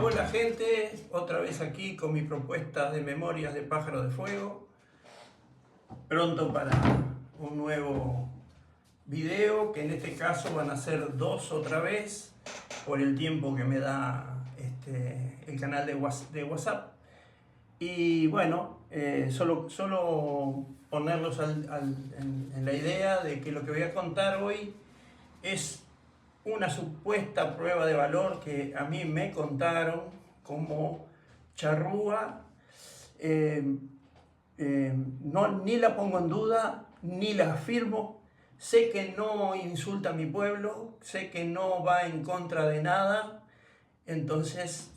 Hola gente, otra vez aquí con mi propuesta de Memorias de Pájaro de Fuego. Pronto para un nuevo video, que en este caso van a ser 2 otra vez, por el tiempo que me da el canal de WhatsApp. Y bueno, solo ponerlos en la idea de que lo que voy a contar hoy es una supuesta prueba de valor que a mí me contaron como charrúa. Ni la pongo en duda, ni la afirmo. Sé que no insulta a mi pueblo, sé que no va en contra de nada. Entonces,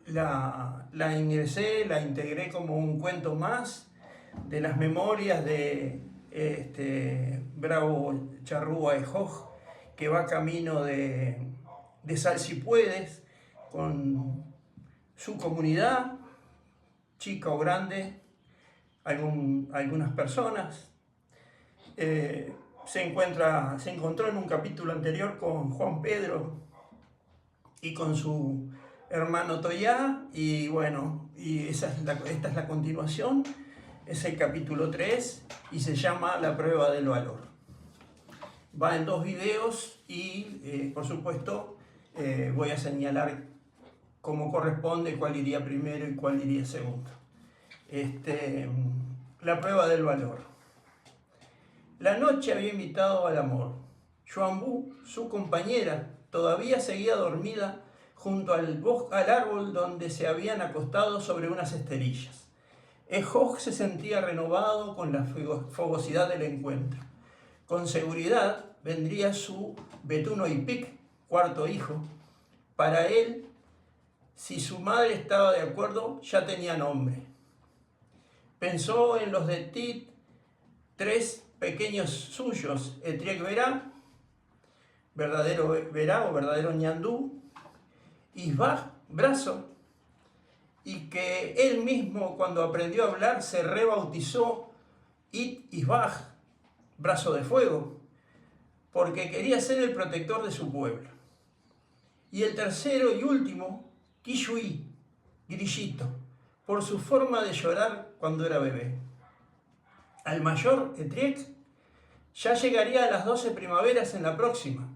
la ingresé, la integré como un cuento más de las memorias de bravo charrúa Ejoj, que va camino de Salsipuedes con su comunidad, chica o grande, algunas personas. Se encontró en un capítulo anterior con Juan Pedro y con su hermano Toyá, y bueno, esta es la continuación. Es el capítulo 3 y se llama La prueba del valor. Va en 2 videos y por supuesto voy a señalar cómo corresponde, cuál iría primero y cuál iría segundo. La prueba del valor. La noche había invitado al amor. Xuanbu, su compañera, todavía seguía dormida junto al árbol donde se habían acostado sobre unas esterillas. Ejoj se sentía renovado con la fogosidad del encuentro. Con seguridad vendría su Betuno Ipic, cuarto hijo. Para él, si su madre estaba de acuerdo, ya tenía nombre. Pensó en los de Tit, 3 pequeños suyos: Etriek Verá, verdadero Verá o verdadero Ñandú, Isbaj, brazo, y que él mismo, cuando aprendió a hablar, se rebautizó It Isbaj, brazo de fuego, porque quería ser el protector de su pueblo. Y el tercero y último, Kishui, grillito, por su forma de llorar cuando era bebé. Al mayor, Etriek, ya llegaría a las 12 primaveras en la próxima.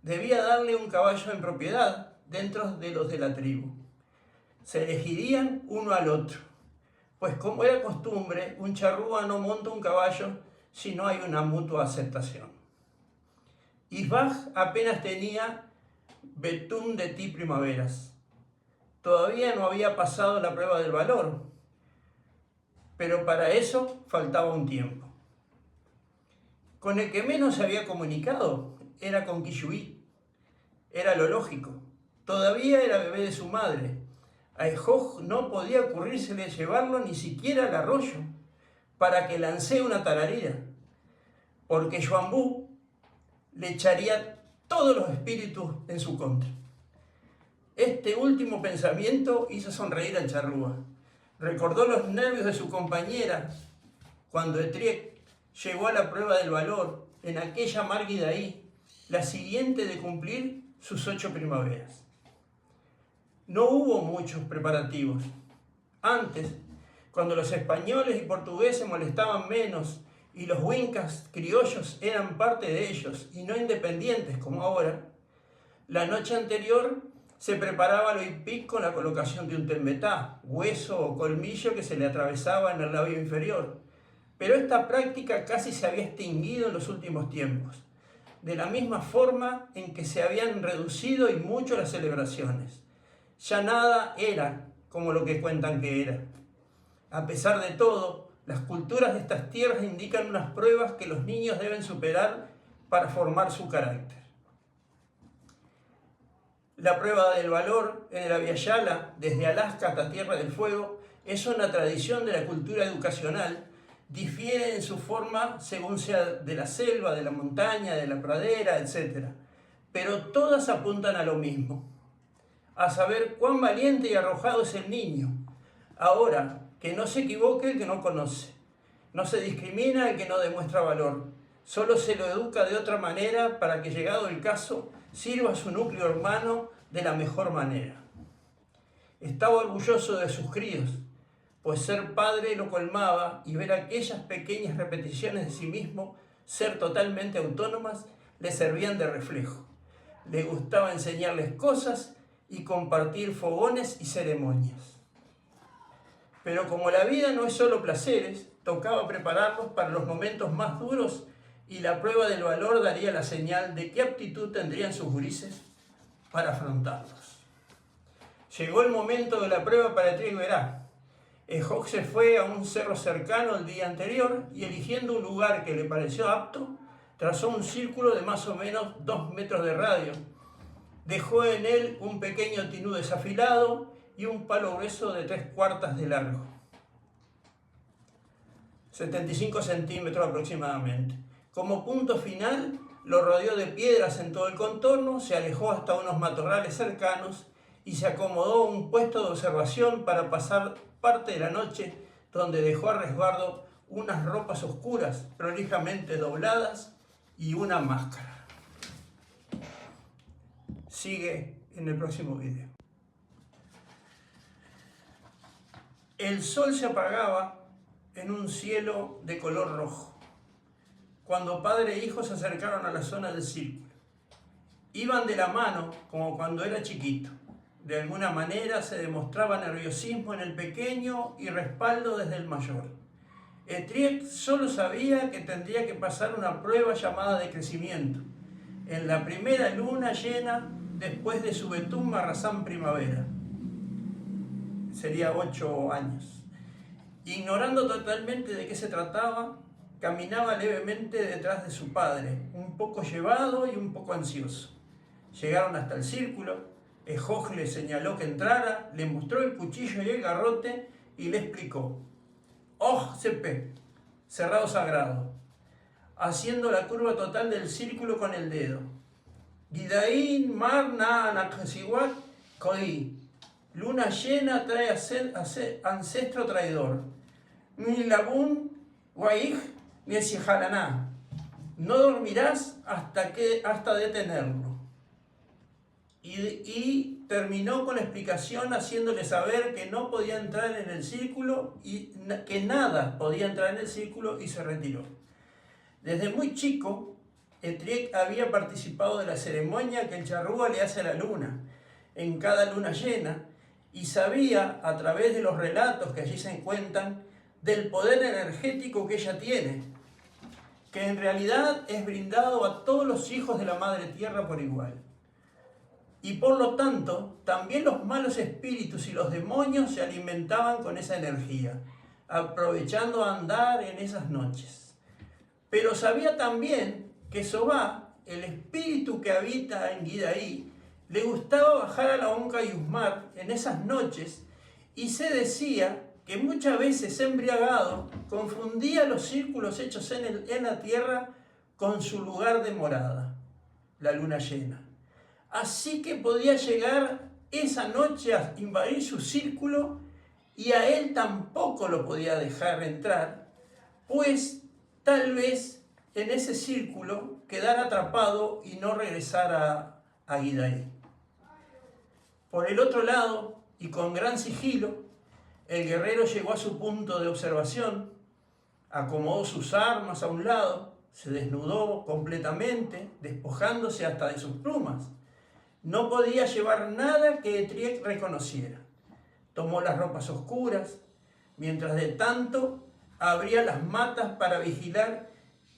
Debía darle un caballo en propiedad dentro de los de la tribu. Se elegirían uno al otro, pues como era costumbre, un charrúa no monta un caballo si no hay una mutua aceptación. Isbaj apenas tenía Betún de ti primaveras. Todavía no había pasado la prueba del valor, pero para eso faltaba un tiempo. Con el que menos se había comunicado era con Kishui. Era lo lógico. Todavía era bebé de su madre. A Ejoj no podía ocurrírsele llevarlo ni siquiera al arroyo para que lancee una tararira, porque Xuanbu le echaría todos los espíritus en su contra. Este último pensamiento hizo sonreír al charrúa. Recordó los nervios de su compañera cuando Etriek llegó a la prueba del valor en aquella Marguidaí, la siguiente de cumplir sus 8 primaveras. No hubo muchos preparativos. Antes, cuando los españoles y portugueses molestaban menos y los huincas criollos eran parte de ellos y no independientes como ahora, la noche anterior se preparaba lo Ipic con la colocación de un tembetá, hueso o colmillo que se le atravesaba en el labio inferior. Pero esta práctica casi se había extinguido en los últimos tiempos, de la misma forma en que se habían reducido y mucho las celebraciones. Ya nada era como lo que cuentan que era. A pesar de todo, las culturas de estas tierras indican unas pruebas que los niños deben superar para formar su carácter. La prueba del valor en el Abya-Yala, desde Alaska hasta Tierra del Fuego, es una tradición de la cultura educacional. Difiere en su forma según sea de la selva, de la montaña, de la pradera, etc. Pero todas apuntan a lo mismo, a saber cuán valiente y arrojado es el niño. Ahora, que no se equivoque el que no conoce. No se discrimina el que no demuestra valor. Solo se lo educa de otra manera para que, llegado el caso, sirva a su núcleo hermano de la mejor manera. Estaba orgulloso de sus críos, pues ser padre lo colmaba, y ver aquellas pequeñas repeticiones de sí mismo ser totalmente autónomas le servían de reflejo. Le gustaba enseñarles cosas y compartir fogones y ceremonias. Pero como la vida no es solo placeres, tocaba prepararlos para los momentos más duros, y la prueba del valor daría la señal de qué aptitud tendrían sus gurises para afrontarlos. Llegó el momento de la prueba para Etriek Verá. Ejok se fue a un cerro cercano el día anterior y, eligiendo un lugar que le pareció apto, trazó un círculo de más o menos 2 metros de radio. Dejó en él un pequeño tinú desafilado y un palo grueso de 3/4 de largo, 75 centímetros aproximadamente. Como punto final, lo rodeó de piedras en todo el contorno, se alejó hasta unos matorrales cercanos y se acomodó un puesto de observación para pasar parte de la noche, donde dejó a resguardo unas ropas oscuras prolijamente dobladas y una máscara. Sigue en el próximo video. El sol se apagaba en un cielo de color rojo cuando padre e hijo se acercaron a la zona del círculo. Iban de la mano como cuando era chiquito. De alguna manera se demostraba nerviosismo en el pequeño y respaldo desde el mayor. Etriek solo sabía que tendría que pasar una prueba llamada de crecimiento, en la primera luna llena después de su Betum Marrazán primavera. Sería 8 años. Ignorando totalmente de qué se trataba, caminaba levemente detrás de su padre, un poco llevado y un poco ansioso. Llegaron hasta el círculo. Ejok le señaló que entrara, le mostró el cuchillo y el garrote y le explicó: "Oh, sepe, cerrado sagrado", haciendo la curva total del círculo con el dedo. Gidaín mar na nakasiwat koi. Luna llena trae ancestro traidor. Mi labun waij niesijalaná. No dormirás hasta detenerlo. Y terminó con la explicación haciéndole saber que no podía entrar en el círculo y que nada podía entrar en el círculo, y se retiró. Desde muy chico, Etriek había participado de la ceremonia que el charrúa le hace a la luna, en cada luna llena, y sabía, a través de los relatos que allí se cuentan, del poder energético que ella tiene, que en realidad es brindado a todos los hijos de la Madre Tierra por igual. Y por lo tanto, también los malos espíritus y los demonios se alimentaban con esa energía, aprovechando a andar en esas noches. Pero sabía también que Sobá, el espíritu que habita en Gidaí, le gustaba bajar a la Onca Yusmar en esas noches, y se decía que muchas veces, embriagado, confundía los círculos hechos en la tierra con su lugar de morada, la luna llena. Así que podía llegar esa noche a invadir su círculo, y a él tampoco lo podía dejar entrar, pues tal vez en ese círculo quedara atrapado y no regresara a Gidaí. Por el otro lado, y con gran sigilo, el guerrero llegó a su punto de observación, acomodó sus armas a un lado, se desnudó completamente, despojándose hasta de sus plumas. No podía llevar nada que Etriek reconociera. Tomó las ropas oscuras, mientras de tanto abría las matas para vigilar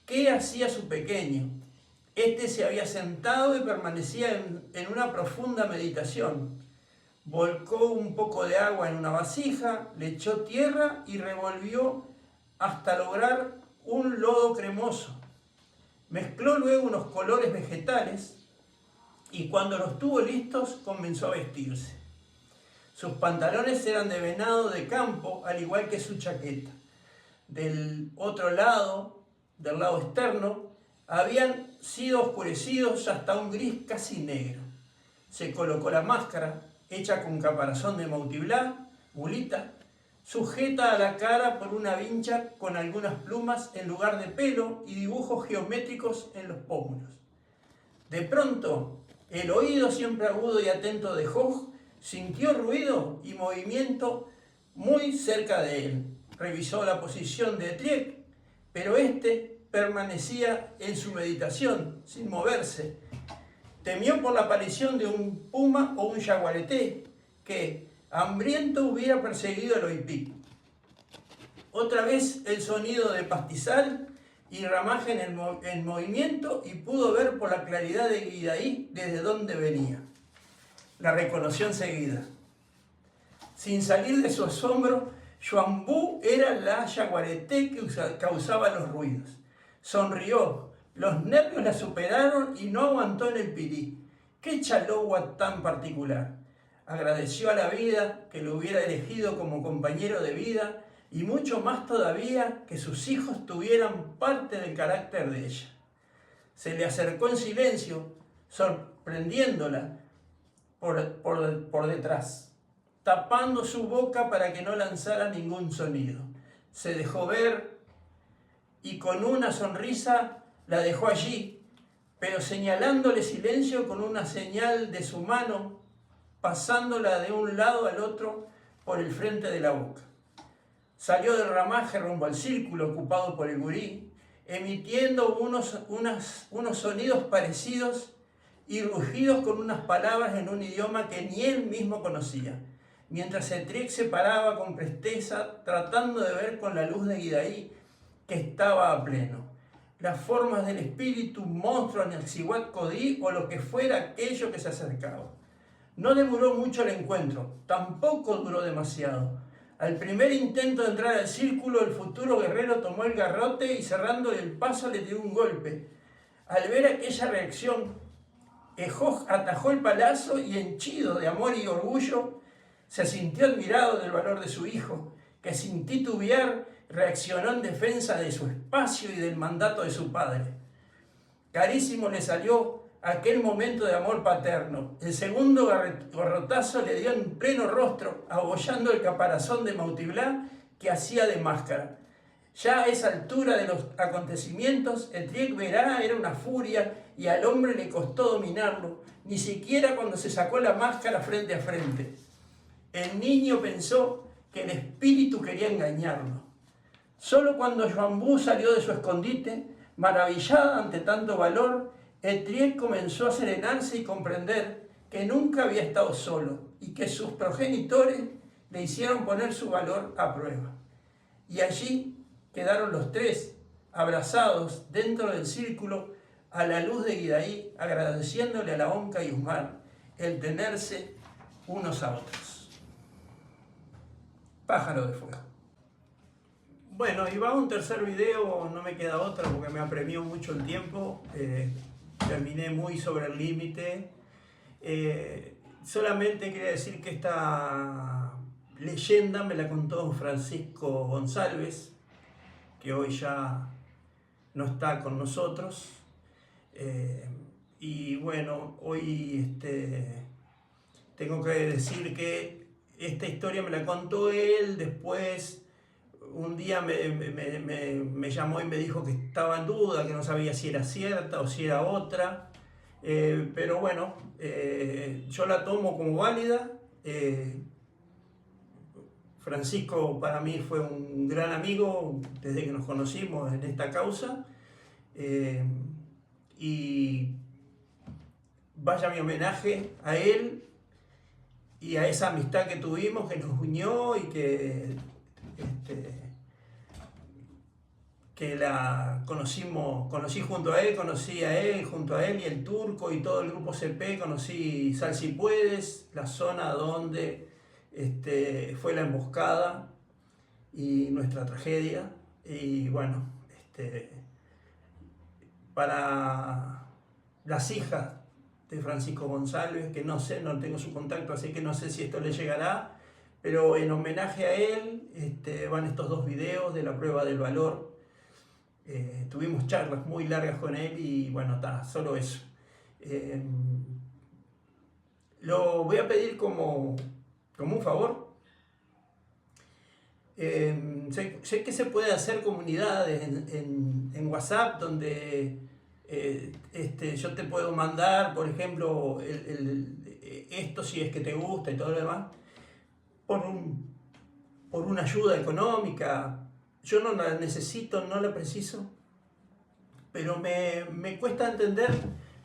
qué hacía su pequeño. Este se había sentado y permanecía en una profunda meditación. Volcó un poco de agua en una vasija, le echó tierra y revolvió hasta lograr un lodo cremoso. Mezcló luego unos colores vegetales, y cuando los tuvo listos comenzó a vestirse. Sus pantalones eran de venado de campo, al igual que su chaqueta. Del otro lado, del lado externo, habían sido oscurecidos hasta un gris casi negro. Se colocó la máscara, hecha con caparazón de Mautibla, mulita, sujeta a la cara por una vincha con algunas plumas en lugar de pelo y dibujos geométricos en los pómulos. De pronto, el oído siempre agudo y atento de Hogg sintió ruido y movimiento muy cerca de él. Revisó la posición de Triek, pero éste permanecía en su meditación, sin moverse. Temió por la aparición de un puma o un yaguareté, que, hambriento, hubiera perseguido al oipí. Otra vez el sonido de pastizal y ramaje en movimiento, y pudo ver por la claridad de Guidaí desde dónde venía. La reconoció enseguida. Sin salir de su asombro, Xuanbu era la yaguareté que causaba los ruidos. Sonrió, los nervios la superaron y no aguantó en el pirí. ¡Qué chalogua tan particular! Agradeció a la vida que lo hubiera elegido como compañero de vida, y mucho más todavía que sus hijos tuvieran parte del carácter de ella. Se le acercó en silencio, sorprendiéndola por detrás, tapando su boca para que no lanzara ningún sonido. Se dejó ver y con una sonrisa la dejó allí, pero señalándole silencio con una señal de su mano, pasándola de un lado al otro por el frente de la boca. Salió del ramaje rumbo al círculo ocupado por el gurí, emitiendo unos sonidos parecidos y rugidos con unas palabras en un idioma que ni él mismo conocía, mientras Triek se paraba con presteza, tratando de ver con la luz de Guidaí, que estaba a pleno, las formas del espíritu, monstruo, Anaxiguat-Codí o lo que fuera aquello que se acercaba. No demoró mucho el encuentro, tampoco duró demasiado. Al primer intento de entrar al círculo, el futuro guerrero tomó el garrote y, cerrándole el paso, le dio un golpe. Al ver aquella reacción, Hogg atajó el palazo y, henchido de amor y orgullo, se sintió admirado del valor de su hijo, que sin titubear reaccionó en defensa de su espacio y del mandato de su padre. Carísimo le salió aquel momento de amor paterno. El segundo garrotazo le dio en pleno rostro, abollando el caparazón de Mautiblat que hacía de máscara. Ya a esa altura de los acontecimientos, el Triek Verá era una furia y al hombre le costó dominarlo, ni siquiera cuando se sacó la máscara frente a frente. El niño pensó que el espíritu quería engañarlo. Solo cuando Xuanbu salió de su escondite, maravillada ante tanto valor, el Triek comenzó a serenarse y comprender que nunca había estado solo y que sus progenitores le hicieron poner su valor a prueba. Y allí quedaron los tres, abrazados dentro del círculo, a la luz de Guidaí, agradeciéndole a la Onca y Umar el tenerse unos a otros. Pájaro de fuego. Bueno, y va un tercer video, no me queda otra porque me apremió mucho el tiempo. Terminé muy sobre el límite. Solamente quería decir que esta leyenda me la contó don Francisco González, que hoy ya no está con nosotros. Y bueno, hoy tengo que decir que esta historia me la contó él. Después un día me llamó y me dijo que estaba en duda, que no sabía si era cierta o si era otra. Pero bueno, yo la tomo como válida. Francisco para mí fue un gran amigo desde que nos conocimos en esta causa. Y vaya mi homenaje a él y a esa amistad que tuvimos, que nos unió y que la conocí junto a él, conocí a él, junto a él y el Turco y todo el grupo CP, conocí Sal Si Puedes, la zona donde fue la emboscada y nuestra tragedia. Y bueno, para las hijas de Francisco González, que no sé, no tengo su contacto, así que no sé si esto le llegará, pero en homenaje a él van estos dos videos de la prueba del valor. Tuvimos charlas muy largas con él y bueno, está, solo eso. Lo voy a pedir como un favor. Sé que se puede hacer comunidades en WhatsApp donde yo te puedo mandar, por ejemplo, esto si es que te gusta y todo lo demás, por, por una ayuda económica. Yo no la necesito, no la preciso, pero me cuesta entender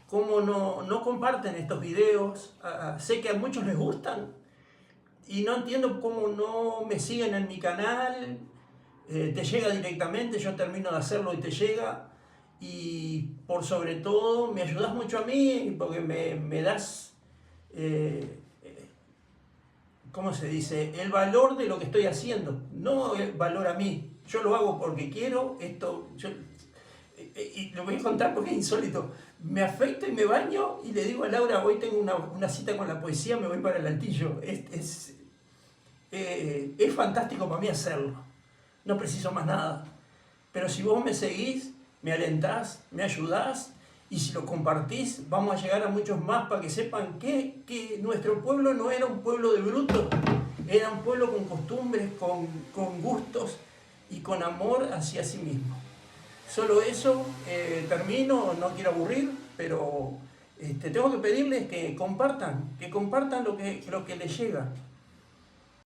cómo no comparten estos videos. Sé que a muchos les gustan y no entiendo cómo no me siguen en mi canal. Te llega directamente, yo termino de hacerlo y te llega. Y por sobre todo me ayudas mucho a mí porque me das, ¿cómo se dice? El valor de lo que estoy haciendo, no el valor a mí. Yo lo hago porque quiero, y lo voy a contar porque es insólito. Me afeito y me baño y le digo a Laura, hoy tengo una cita con la poesía, me voy para el Altillo. Es fantástico para mí hacerlo. No preciso más nada. Pero si vos me seguís, me alentás, me ayudás, y si lo compartís, vamos a llegar a muchos más para que sepan que nuestro pueblo no era un pueblo de brutos, era un pueblo con costumbres, con gustos y con amor hacia sí mismo. Solo eso, termino, no quiero aburrir, pero tengo que pedirles que compartan lo que les llega.